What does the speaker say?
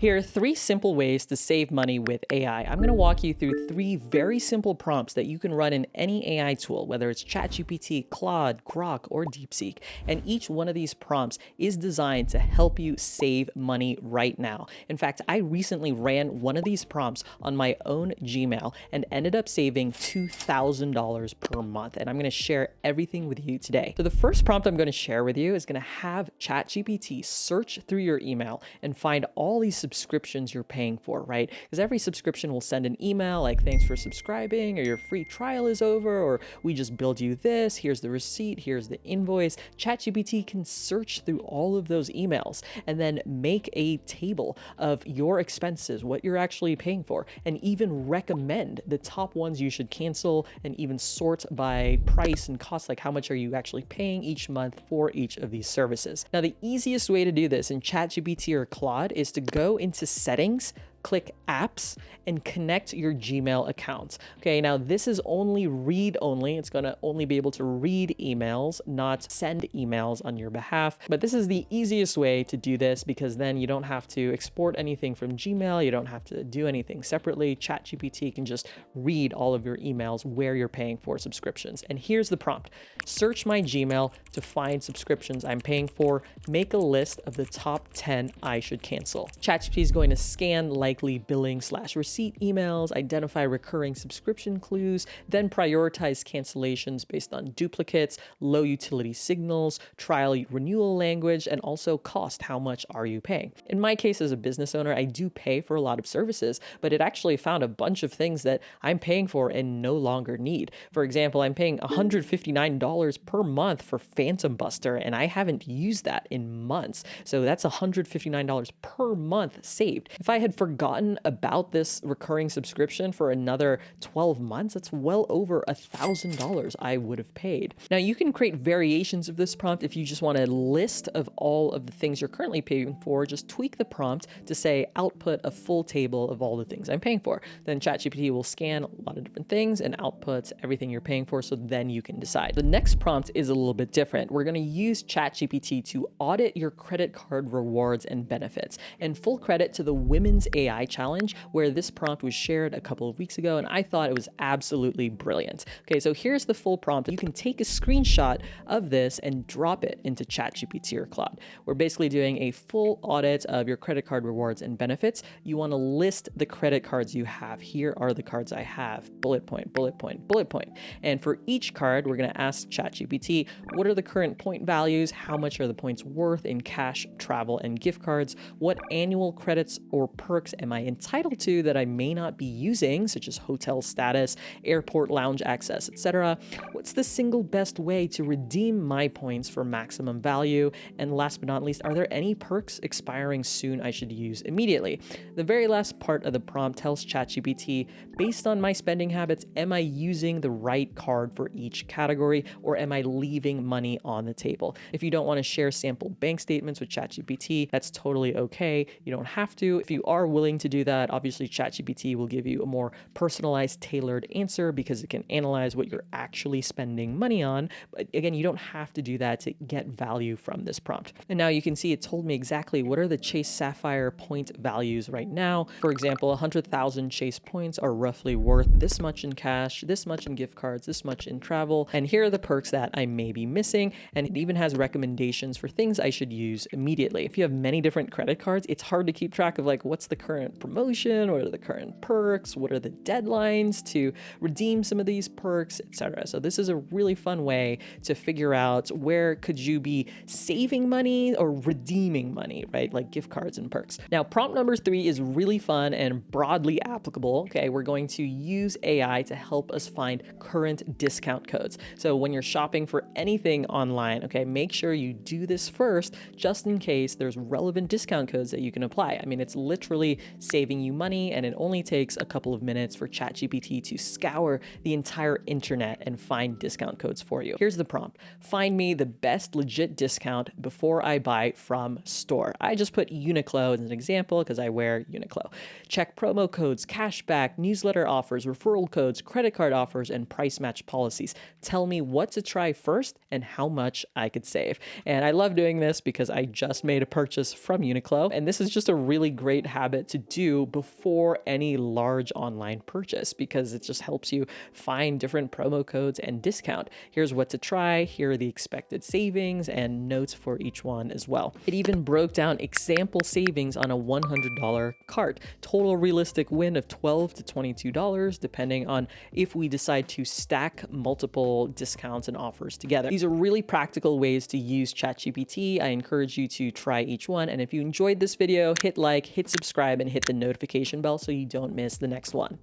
Here are 3 simple ways to save money with AI. I'm going to walk you through 3 very simple prompts that you can run in any AI tool, whether it's ChatGPT, Claude, Grok, or DeepSeek. And each one of these prompts is designed to help you save money right now. In fact, I recently ran one of these prompts on my own Gmail and ended up saving $2,000 per month. And I'm going to share everything with you today. So the first prompt I'm going to share with you is going to have ChatGPT search through your email and find all these subscriptions you're paying for, right? Because every subscription will send an email like, thanks for subscribing, or your free trial is over, or we just billed you this, here's the receipt, here's the invoice. ChatGPT can search through all of those emails and then make a table of your expenses, what you're actually paying for, and even recommend the top ones you should cancel, and even sort by price and cost, like how much are you actually paying each month for each of these services. Now, the easiest way to do this in ChatGPT or Claude is to go into settings, click apps, and connect your Gmail account. Okay, now this is only read only. It's going to only be able to read emails, not send emails on your behalf. But this is the easiest way to do this because then you don't have to export anything from Gmail. You don't have to do anything separately. ChatGPT can just read all of your emails where you're paying for subscriptions. And here's the prompt. Search my Gmail to find subscriptions I'm paying for. Make a list of the top 10 I should cancel. ChatGPT is going to scan likely billing/receipt emails, identify recurring subscription clues, then prioritize cancellations based on duplicates, low utility signals, trial renewal language, and also cost. How much are you paying? In my case, as a business owner, I do pay for a lot of services, but it actually found a bunch of things that I'm paying for and no longer need. For example, I'm paying $159 per month for Phantom Buster, and I haven't used that in months. So that's $159 per month saved. If I had forgotten about this recurring subscription for another 12 months, that's well over $1,000 I would have paid. Now, you can create variations of this prompt if you just want a list of all of the things you're currently paying for. Just tweak the prompt to say output a full table of all the things I'm paying for. Then ChatGPT will scan a lot of different things and outputs everything you're paying for, so then you can decide. The next prompt is a little bit different. We're going to use ChatGPT to audit your credit card rewards and benefits. And full credit to the Women's AI Challenge, where this prompt was shared a couple of weeks ago, and I thought it was absolutely brilliant. Okay, so here's the full prompt. You can take a screenshot of this and drop it into ChatGPT or Claude. We're basically doing a full audit of your credit card rewards and benefits. You want to list the credit cards you have. Here are the cards I have. Bullet point, bullet point, bullet point. And for each card, we're going to ask ChatGPT, what are the current point values? How much are the points worth in cash, travel, and gift cards? What annual credits or perks am I entitled to that I may not be using, such as hotel status, airport lounge access, etc.? What's the single best way to redeem my points for maximum value? And last but not least, are there any perks expiring soon I should use immediately? The very last part of the prompt tells ChatGPT, based on my spending habits, am I using the right card for each category, or am I leaving money on the table? If you don't want to share sample bank statements with ChatGPT, that's totally okay. You don't have to. If you are willing to do that, obviously ChatGPT will give you a more personalized, tailored answer because it can analyze what you're actually spending money on. But again, you don't have to do that to get value from this prompt. And now you can see it told me exactly what are the Chase Sapphire point values right now. For example, 100,000 Chase points are roughly worth this much in cash, this much in gift cards, this much in travel. And here are the perks that I may be missing. And it even has recommendations for things I should use immediately. If you have many different credit cards, it's hard to keep track of like what's the current promotion, what are the current perks, what are the deadlines to redeem some of these perks, etc. So this is a really fun way to figure out where could you be saving money or redeeming money, right? Like gift cards and perks. Now, prompt number 3 is really fun and broadly applicable. Okay, we're going to use AI to help us find current discount codes. So when you're shopping for anything online, okay, make sure you do this first, just in case there's relevant discount codes that you can apply. I mean, it's literally saving you money, and it only takes a couple of minutes for ChatGPT to scour the entire internet and find discount codes for you. Here's the prompt. Find me the best legit discount before I buy from store. I just put Uniqlo as an example because I wear Uniqlo. Check promo codes, cashback, newsletter offers, referral codes, credit card offers, and price match policies. Tell me what to try first and how much I could save. And I love doing this because I just made a purchase from Uniqlo, and this is just a really great habit to do before any large online purchase because it just helps you find different promo codes and discount. Here's what to try, here are the expected savings and notes for each one as well. It even broke down example savings on a $100 cart, total realistic win of $12 to $22 depending on if we decide to stack multiple discounts and offers together. These are really practical ways to use ChatGPT. I encourage you to try each one, and if you enjoyed this video, hit like, hit subscribe, and hit the notification bell so you don't miss the next one.